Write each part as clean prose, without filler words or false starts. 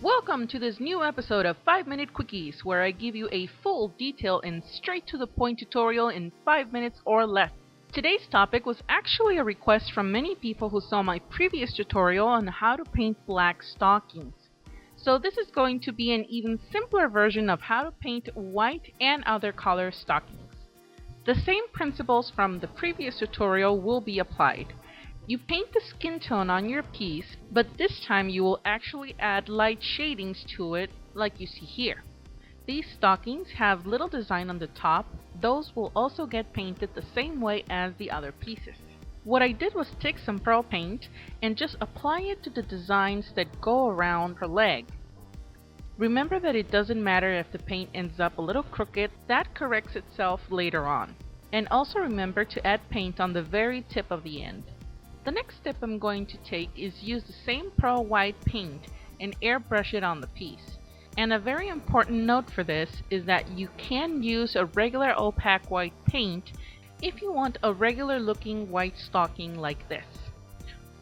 Welcome to this new episode of 5-Minute Quickies, where I give you a full, detailed, and straight-to-the-point tutorial in 5 minutes or less. Today's topic was actually a request from many people who saw my previous tutorial on how to paint black stockings. So this is going to be an even simpler version of how to paint white and other color stockings. The same principles from the previous tutorial will be applied. You paint the skin tone on your piece, but this time you will actually add light shadings to it like you see here. These stockings have little design on the top. Those will also get painted the same way as the other pieces. What I did was take some pearl paint and just apply it to the designs that go around her leg. Remember that it doesn't matter if the paint ends up a little crooked, that corrects itself later on. And also remember to add paint on the very tip of the end. The next step I'm going to take is use the same pearl white paint and airbrush it on the piece. And a very important note for this is that you can use a regular opaque white paint if you want a regular looking white stocking like this.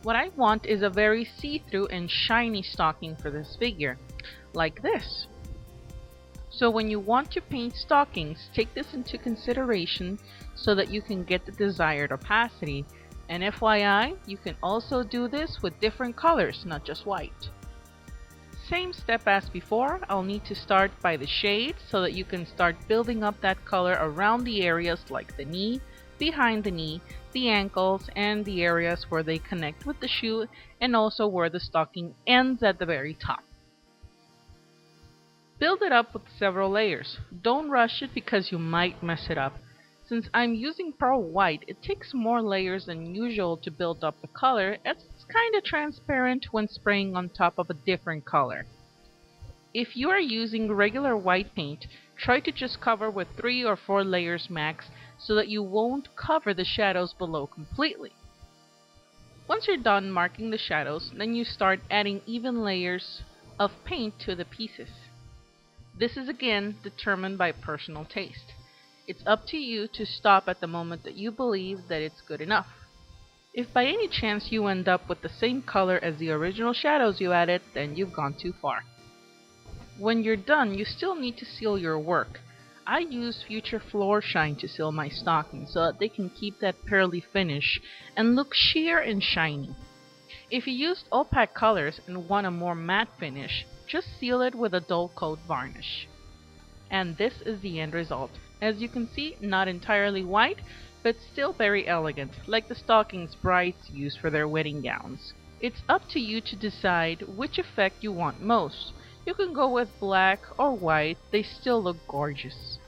What I want is a very see-through and shiny stocking for this figure, like this. So when you want to paint stockings, take this into consideration so that you can get the desired opacity. And FYI, you can also do this with different colors, not just white. Same step as before, I'll need to start by the shade so that you can start building up that color around the areas like the knee, behind the knee, the ankles, and the areas where they connect with the shoe, and also where the stocking ends at the very top. Build it up with several layers. Don't rush it because you might mess it up. Since I'm using pearl white, it takes more layers than usual to build up the color, as it's kinda transparent when spraying on top of a different color. If you are using regular white paint, try to just cover with 3 or 4 layers max so that you won't cover the shadows below completely. Once you're done marking the shadows, then you start adding even layers of paint to the pieces. This is again determined by personal taste. It's up to you to stop at the moment that you believe that it's good enough. If by any chance you end up with the same color as the original shadows you added, then you've gone too far. When you're done, you still need to seal your work. I use Future Floor Shine to seal my stockings so that they can keep that pearly finish and look sheer and shiny. If you used opaque colors and want a more matte finish, just seal it with a dull coat varnish. And this is the end result. As you can see, not entirely white, but still very elegant, like the stockings brides use for their wedding gowns. It's up to you to decide which effect you want most. You can go with black or white, they still look gorgeous.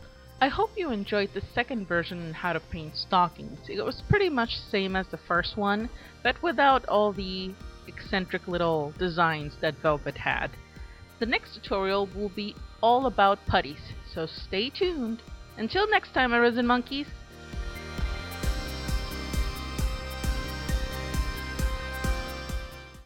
I hope you enjoyed the second version on how to paint stockings. It was pretty much the same as the first one, but without all the eccentric little designs that Velvet had. The next tutorial will be all about putties, so stay tuned. Until next time, my resin monkeys,